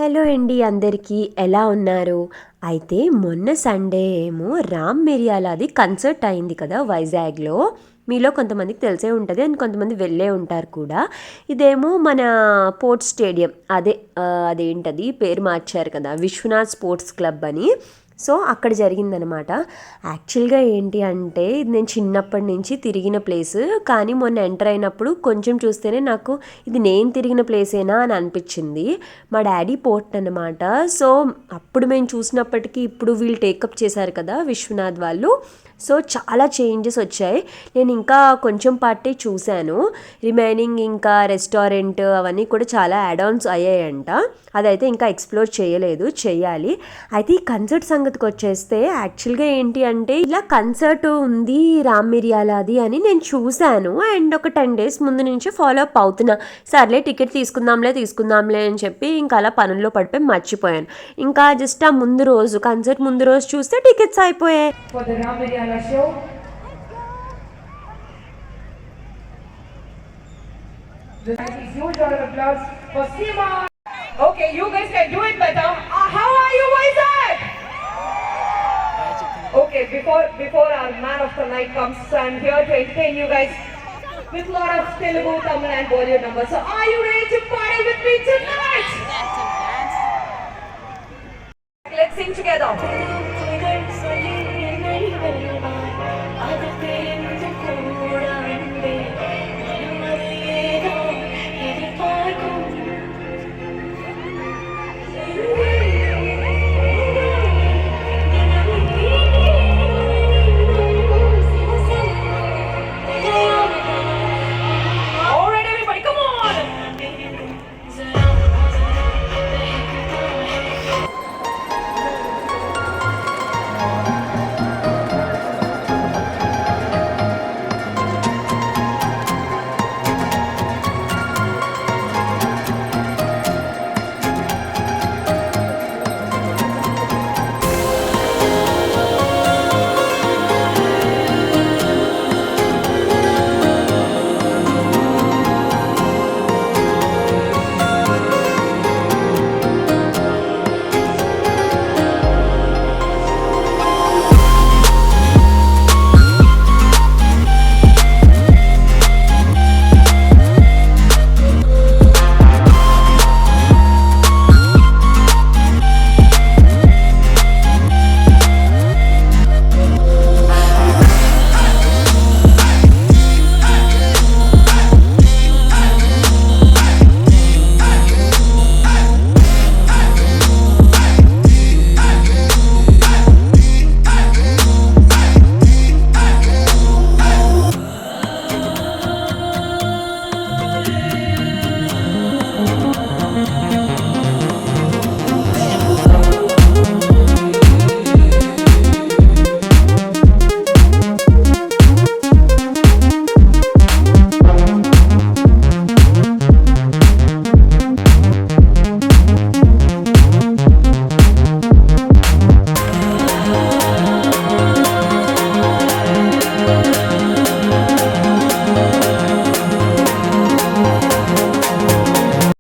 Hello అండి అందరికీ ఎలా ఉన్నారు? అయితే మొన్న సండే ఏమో రామ్ మిరియాలది కన్సర్ట్ అయింది కదా వైజాగ్లో. మీలో కొంతమందికి తెలిసే ఉంటుంది అండ్ కొంతమంది వెళ్ళే ఉంటారు కూడా. ఇదేమో మన పోర్ట్ స్టేడియం అదేంటది పేరు మార్చారు కదా, విశ్వనాథ్ స్పోర్ట్స్ క్లబ్ అని. సో అక్కడ జరిగిందనమాట. యాక్చువల్గా ఏంటి అంటే ఇది నేను చిన్నప్పటి నుంచి తిరిగిన ప్లేస్, కానీ మొన్న ఎంటర్ అయినప్పుడు కొంచెం చూస్తేనే నాకు ఇది నేను తిరిగిన ప్లేసేనా అని అనిపించింది. మా డాడీ పోర్ట్ అనమాట. సో అప్పుడు మేము చూసినప్పటికీ ఇప్పుడు వీళ్ళు టేకప్ చేశారు కదా విశ్వనాథ్ వాళ్ళు. సో చాలా చేంజెస్ వచ్చాయి. నేను ఇంకా కొంచెం పార్టే చూశాను, రిమైనింగ్ ఇంకా రెస్టారెంట్ అవన్నీ కూడా చాలా యాడ్ ఆన్స్ అయ్యాయంట. అదైతే ఇంకా ఎక్స్ప్లోర్ చేయలేదు, చెయ్యాలి. అయితే ఈ కన్సర్ట్ సంగతికి వచ్చేస్తే యాక్చువల్గా ఏంటి అంటే ఇలా కన్సర్ట్ ఉంది రామ్ మిరియాలది అని నేను చూశాను అండ్ ఒక 10 days ముందు నుంచి ఫాలో అప్ అవుతున్నా. సర్లే టికెట్ తీసుకుందాంలే అని చెప్పి ఇంకా అలా పనుల్లో పడిపోయి మర్చిపోయాను. ఇంకా జస్ట్ ఆ ముందు రోజు కన్సర్ట్ ముందు రోజు చూస్తే టికెట్స్ అయిపోయాయి. Show. This is huge round of applause for Seema. Okay, you guys can do it better. How are you, Isaac? Okay, before our man of the night comes, I'm here to entertain you guys with a lot of Telugu, Tamil and Bollywood numbers. So are you ready to party with me tonight? Let's sing together.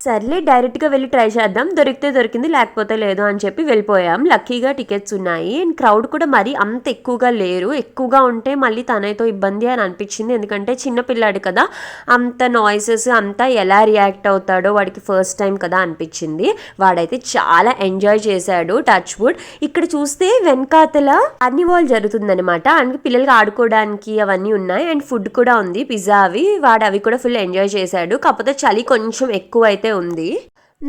సర్లే డైరెక్ట్గా వెళ్ళి try చేద్దాం, దొరికితే దొరికింది లేకపోతే లేదు అని చెప్పి వెళ్ళిపోయాం. లక్కీగా టికెట్స్ ఉన్నాయి అండ్ క్రౌడ్ కూడా మరి అంత ఎక్కువగా లేరు. ఎక్కువగా ఉంటే మళ్ళీ తనతో ఇబ్బంది అని అనిపించింది, ఎందుకంటే చిన్నపిల్లాడు కదా, అంత నాయిసెస్ అంతా ఎలా రియాక్ట్ అవుతాడో వాడికి ఫస్ట్ టైం కదా అనిపించింది. వాడైతే చాలా ఎంజాయ్ చేశాడు, టచ్ వుడ్. ఇక్కడ చూస్తే వెనకాతల అన్ని వాల్ జరుగుతుందనమాట, అందుకే పిల్లలకి ఆడుకోవడానికి అవన్నీ ఉన్నాయి అండ్ ఫుడ్ కూడా ఉంది, పిజ్జా వాడు అవి కూడా ఫుల్ ఎంజాయ్ చేశాడు. కాకపోతే చలి కొంచెం ఎక్కువ అయితే ఉంది.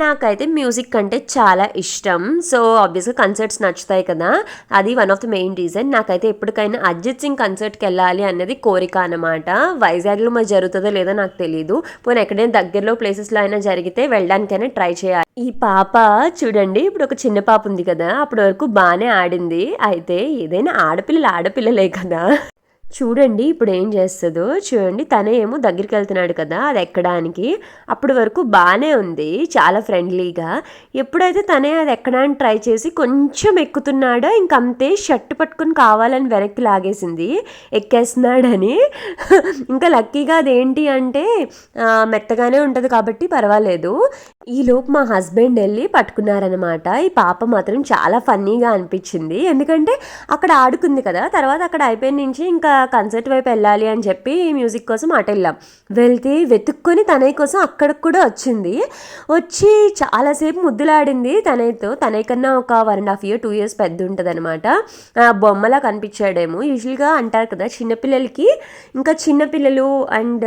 నాకైతే మ్యూజిక్ అంటే చాలా ఇష్టం, సో ఆబ్వియస్గా కన్సర్ట్స్ నచ్చుతాయి కదా, అది one of the main reason. నాకైతే ఎప్పటికైనా అరిజిత్ సింగ్ కన్సర్ట్కి వెళ్ళాలి అన్నది కోరిక అనమాట. వైజాగ్లో మరి జరుగుతుందో లేదో నాకు తెలియదు, పోనీ ఎక్కడైనా దగ్గరలో ప్లేసెస్లో అయినా జరిగితే వెళ్ళడానికైనా ట్రై చేయాలి. ఈ పాప చూడండి, ఇప్పుడు ఒక చిన్న పాప ఉంది కదా, అప్పటి వరకు బాగానే ఆడింది. అయితే ఏదైనా ఆడపిల్లలే కదా, చూడండి ఇప్పుడు ఏం చేస్తుందో చూడండి. తనే ఏమో దగ్గరికి వెళ్తున్నాడు కదా అది ఎక్కడానికి. అప్పటి వరకు బాగానే ఉంది, చాలా ఫ్రెండ్లీగా. ఎప్పుడైతే తనే అది ఎక్కడానికి ట్రై చేసి కొంచెం ఎక్కుతున్నాడో ఇంకంతే షర్ట్ పట్టుకుని కావాలని వెనక్కి లాగేసింది ఎక్కేస్తున్నాడని. ఇంకా లక్కీగా అదేంటి అంటే మెత్తగానే ఉంటుంది కాబట్టి పర్వాలేదు. ఈలోపు మా హస్బెండ్ వెళ్ళి పట్టుకున్నారనమాట. ఈ పాప మాత్రం చాలా ఫన్నీగా అనిపించింది, ఎందుకంటే అక్కడ ఆడుకుంది కదా, తర్వాత అక్కడ అయిపోయిన నుంచి ఇంకా కన్సర్ట్ వైపు వెళ్ళాలి అని చెప్పి మ్యూజిక్ కోసం అటు వెళ్ళాం. వెళ్తే వెతుక్కొని తనయ్య కోసం అక్కడికి కూడా వచ్చింది. వచ్చి చాలాసేపు ముద్దులాడింది తనయ్యతో. తనయ్య కన్నా ఒక 1.5 year 2 years పెద్ద ఉంటుంది అనమాట. బొమ్మలా కనిపించాడేమో. యూజువల్గా అంటారు కదా చిన్నపిల్లలకి, ఇంకా చిన్నపిల్లలు అండ్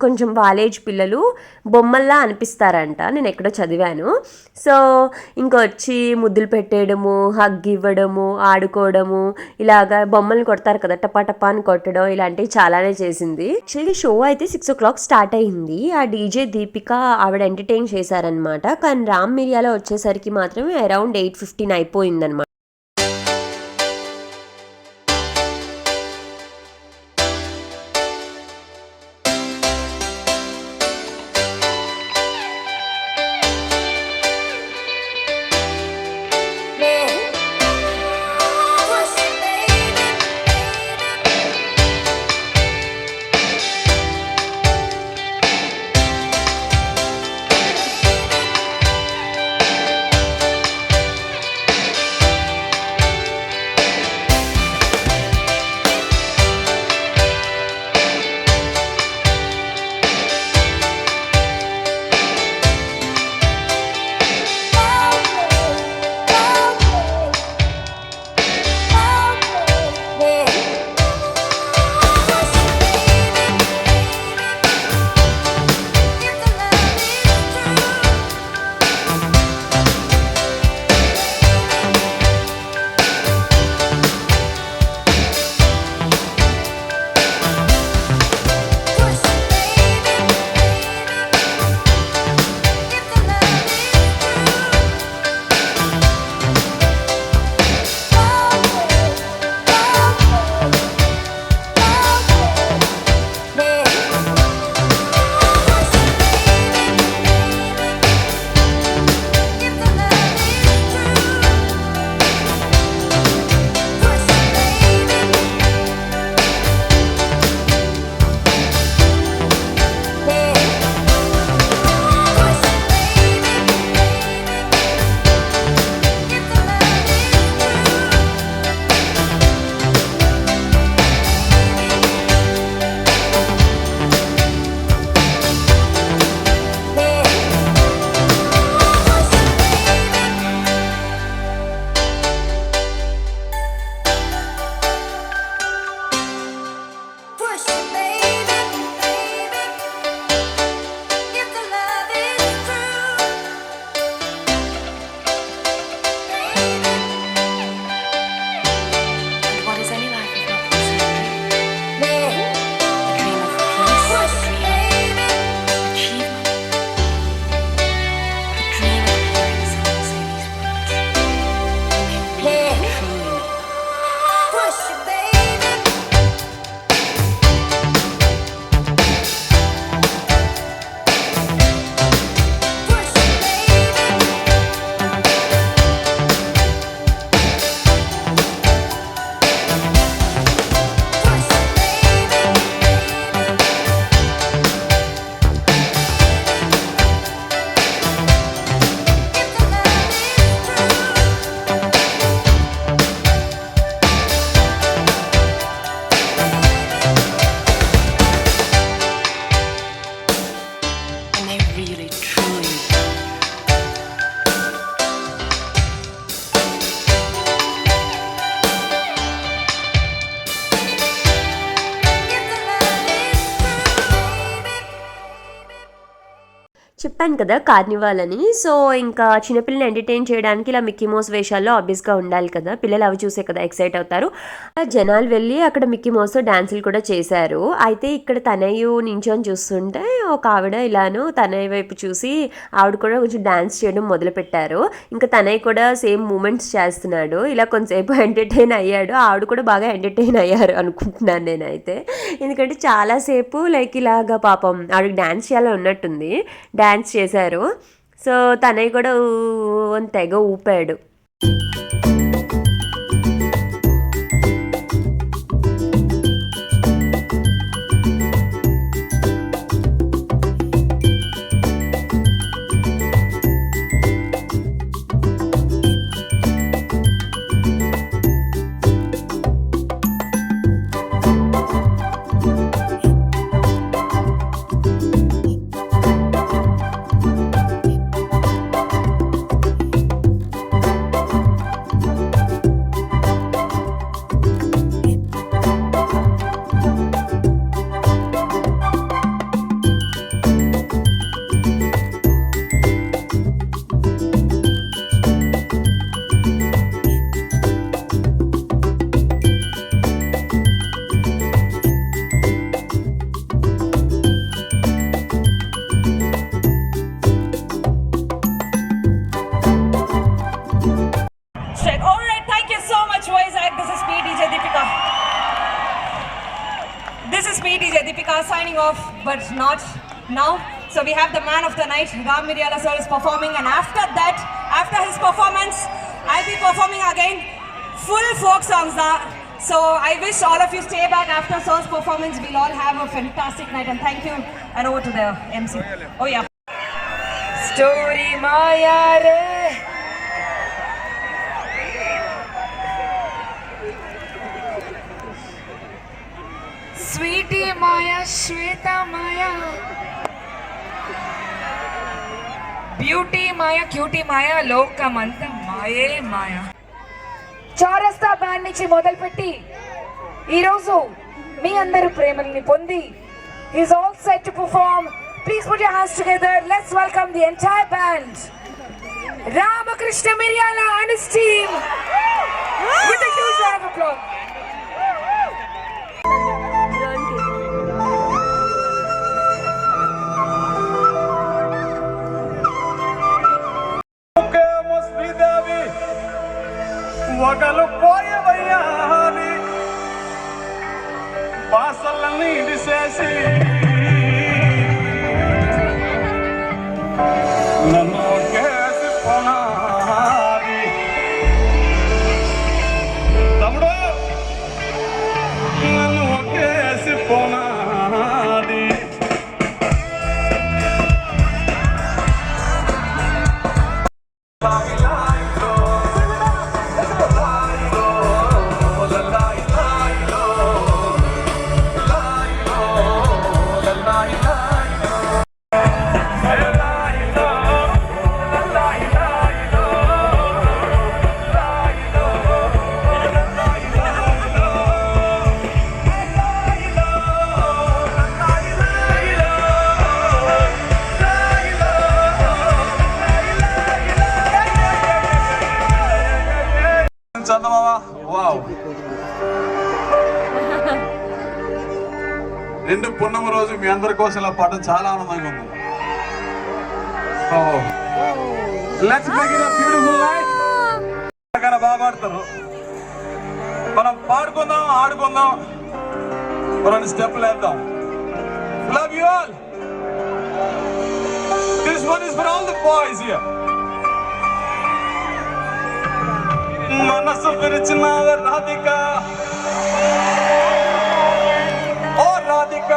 కొంచెం కాలేజ్ పిల్లలు బొమ్మల్లా అనిపిస్తారంట, నేను ఎక్కడో చదివాను. సో ఇంకొచ్చి ముద్దులు పెట్టేయడము, హగ్ ఇవ్వడము, ఆడుకోవడము, ఇలాగా బొమ్మల్ని కొడతారు కదా టపా టపా అని కొట్టడం, ఇలాంటివి చాలానే చేసింది. యాక్చువల్లీ షో అయితే 6 o'clock స్టార్ట్ అయింది. ఆ డీజే దీపిక ఆవిడ ఎంటర్టైన్ చేశారనమాట. కానీ రామ్ మిరియాలో వచ్చేసరికి మాత్రమే అరౌండ్ 8:15 అయిపోయిందనమాట. చెప్పాను కదా కార్నివాల్ అని. సో ఇంకా చిన్నపిల్లల్ని ఎంటర్టైన్ చేయడానికి ఇలా మిక్కీ మౌస్ వేషాల్లో ఆబ్వియస్గా ఉండాలి కదా, పిల్లలు అవి చూసే కదా ఎక్సైట్ అవుతారు. జనాలు వెళ్ళి అక్కడ మిక్కీ మౌస్ డాన్సులు కూడా చేశారు. అయితే ఇక్కడ తనయ్య నించొని చూస్తుంటే ఒక ఆవిడ ఇలాను తనయ్య వైపు చూసి ఆవిడ కూడా కొంచెం డాన్స్ చేయడం మొదలుపెట్టారు. ఇంకా తనయ్య కూడా సేమ్ మూమెంట్స్ చేస్తున్నాడు. ఇలా కొంతసేపు ఎంటర్టైన్ అయ్యాడు. ఆవిడ కూడా బాగా ఎంటర్టైన్ అయ్యారు అనుకుంటున్నాను నేనైతే. ఎందుకంటే చాలాసేపు లైక్ ఇలాగా పాపం ఆవిడకి డాన్స్ చేయాలని ఉన్నట్టుంది, డాన్స్ చేశారు. సో తనయ్య కూడా తెగ ఊపాడు. This is me, DJ Deepika, signing off, but not now. So we have the man of the night, Ram Miryala sir is performing, and after that, after his performance, I'll be performing again full folk songs. So I wish all of you stay back after sir's performance. We'll all have a fantastic night, and thank you. And over to the MC. Oh yeah. Story Maya re. Sweetie Maya, Shweta Maya, Beauty Maya, Cutie Maya, Lokamanta Maya Maya. చౌరస్తా band నుంచి మొదలుపెట్టి ఈరోజు మీ అందరి ప్రేమల్ని పొంది is all set to perform. Please put your hands together. Let's welcome the entire band. Ramakrishna Miryala and his team with a huge round of applause. ఒకలు పోయవయ్యాని బాసలన్నీ ఇడిసేసి నన్ను కేసి పోనాది తమ్ముడు, నన్ను కేసి పోనాది. రెండు పున్నమ రోజు మీ అందరి కోసం ఇలా పాడడం చాలా ఆనందంగా ఉంది. So let's make it a beautiful night. బాగా పాడతారు, మనం పాడుకుందాం, ఆడుకుందాం, రెండు స్టెప్లు వేద్దాం. Love you all. This one is for all the boys here. మనసు విరిచిన రాధిక, ఓ రాధిక,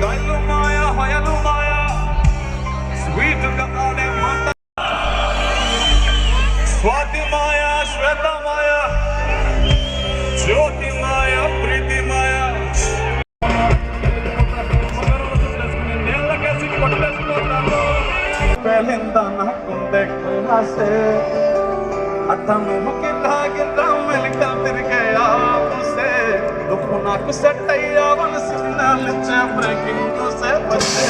దయలు మాయ హయలు మాయ, స్వీట్ కథాడే మాట, స్వాతి మాయ, శ్వేత మాయ, జ్యోతి మాయ, ప్రీతి మాయ. पहलिंदा ना कुंदे खुला से अठनु गिला गिला मिलकल तिर गया उसे दुखना कुछ टैया वन सिग्नल चे ब्रेकिंग से बचे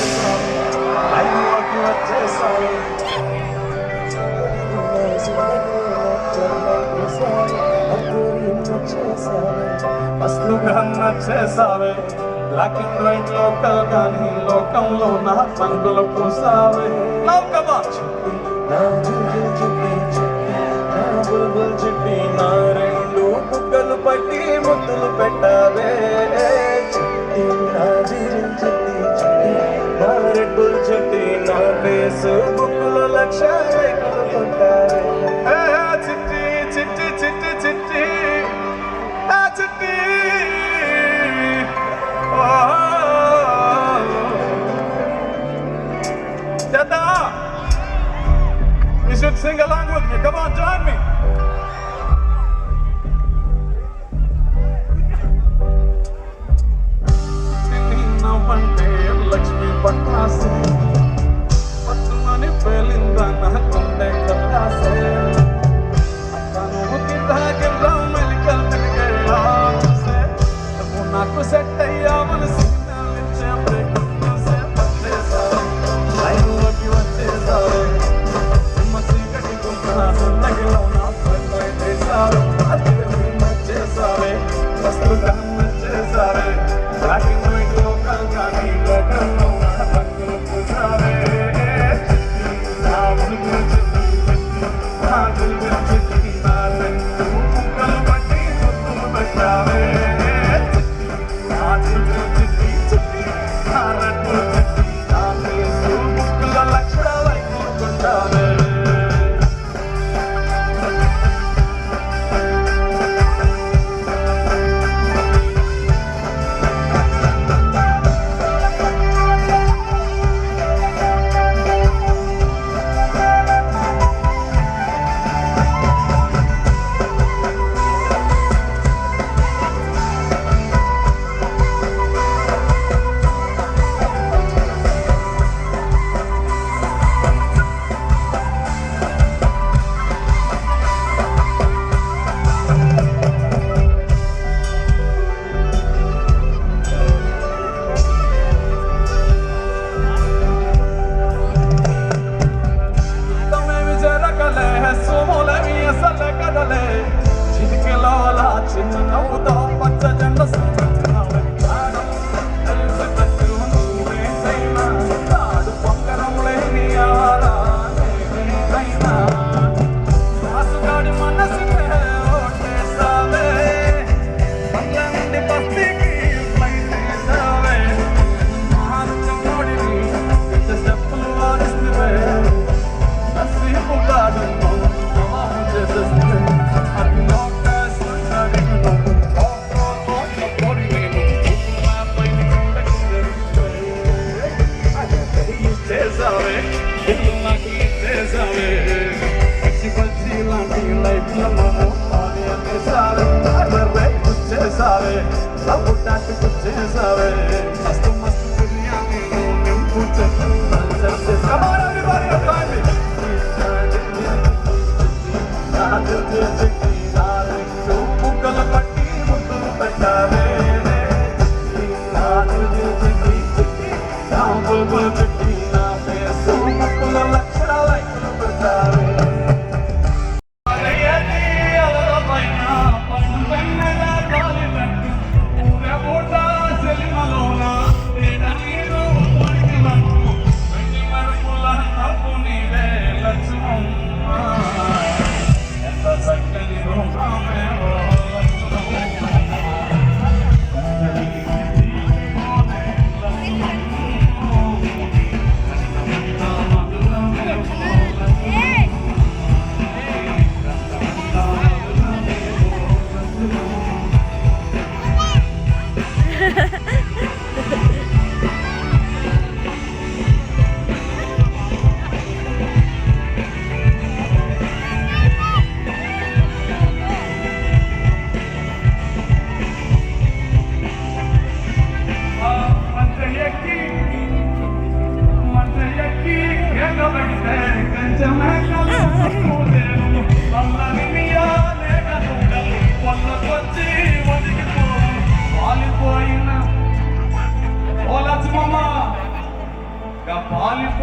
లైన్లోకి వచ్చేసావే మస్తుగా నచ్చేసావే బ్లాక్ అండ్ వైట్ లోకల్ కానీ లోకంలో నా రంగులు పూసావే లోకమా చిట్టి నా రెండు బుగ్గలు పట్టి ముద్దులు పెట్టావే చిట్టి నా రెడ్ బుల్ చిట్టి నా ఫేసు బుక్కులో లక్ష రేకులు కొట్టావే చిట్టి చిట్టి చిట్టి చిట్టి ఆ చిట్టి Dada, you should sing along with me. Come on, join me. Navante Lakshmi Patnase, Patmani Pelinda Nakonde Kalase. Tanu Utita Gendra Medical Medical. Naku Setaya Manasina Lichapre.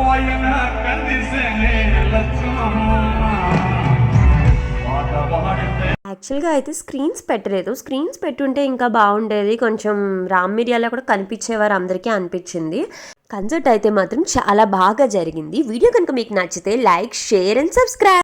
పోయిన కలిసేనే లక్షణం పాట పాడితే. యాక్చువల్గా అయితే స్క్రీన్స్ పెట్టలేదు. స్క్రీన్స్ పెట్టుంటే ఇంకా బాగుండేది, కొంచెం రామ్ మిరియాల కూడా కనిపించేవారు అందరికీ అనిపించింది. కన్సర్ట్ అయితే మాత్రం చాలా బాగా జరిగింది. వీడియో కనుక మీకు నచ్చితే లైక్, షేర్ అండ్ సబ్స్క్రైబ్.